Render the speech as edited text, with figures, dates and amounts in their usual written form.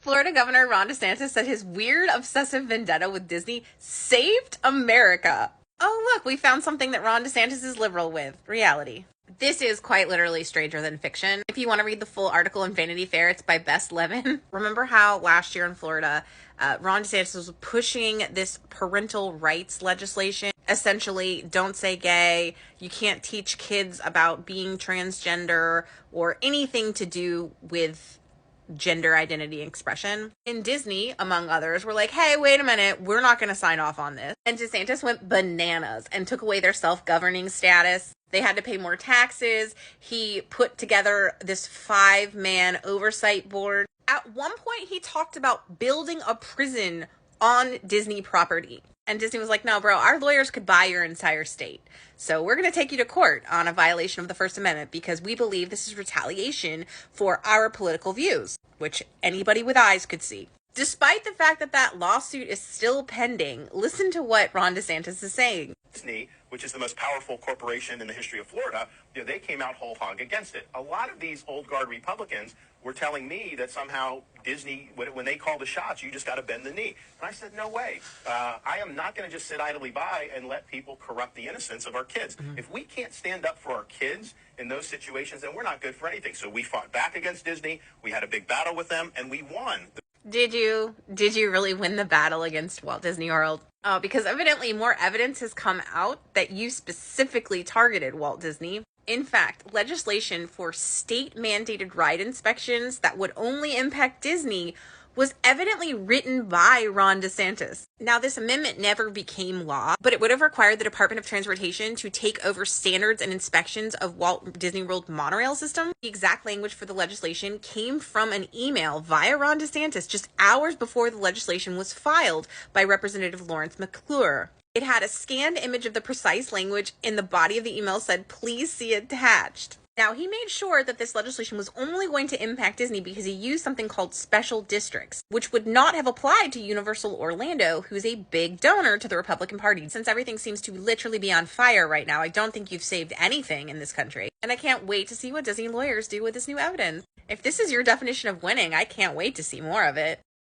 Florida Governor Ron DeSantis said his weird obsessive vendetta with Disney saved America. Oh, look, we found something that Ron DeSantis is liberal with. Reality. This is quite literally stranger than fiction. If you want to read the full article in Vanity Fair, it's by Bess Levin. Remember how last year in Florida, Ron DeSantis was pushing this parental rights legislation? Essentially, don't say gay. You can't teach kids about being transgender or anything to do with gender identity expression. In Disney, among others, were like, hey, wait a minute, we're not going to sign off on this. And DeSantis went bananas and took away their self-governing status. They had to pay more taxes. He put together this 5-man oversight board. At one point, he talked about building a prison on Disney property. And Disney was like, no, bro, our lawyers could buy your entire state. So we're going to take you to court on a violation of the First Amendment because we believe this is retaliation for our political views, which anybody with eyes could see. Despite the fact that that lawsuit is still pending, listen to what Ron DeSantis is saying. Disney, which is the most powerful corporation in the history of Florida, they came out whole hog against it. A lot of these old guard Republicans were telling me that somehow Disney, when they call the shots, you just got to bend the knee. And I said, no way. I am not going to just sit idly by and let people corrupt the innocence of our kids. Mm-hmm. If we can't stand up for our kids in those situations, then we're not good for anything. So we fought back against Disney. We had a big battle with them, and we won. Did you really win the battle against Walt Disney World? Oh, because evidently more evidence has come out that you specifically targeted Walt Disney. In fact, legislation for state-mandated ride inspections that would only impact Disney was evidently written by Ron DeSantis. Now, this amendment never became law, but it would have required the Department of Transportation to take over standards and inspections of Walt Disney World monorail system. The exact language for the legislation came from an email via Ron DeSantis just hours before the legislation was filed by Representative Lawrence McClure. It had a scanned image of the precise language, and the body of the email said, please see attached. Now, he made sure that this legislation was only going to impact Disney because he used something called special districts, which would not have applied to Universal Orlando, who's a big donor to the Republican Party. Since everything seems to literally be on fire right now, I don't think you've saved anything in this country. And I can't wait to see what Disney lawyers do with this new evidence. If this is your definition of winning, I can't wait to see more of it.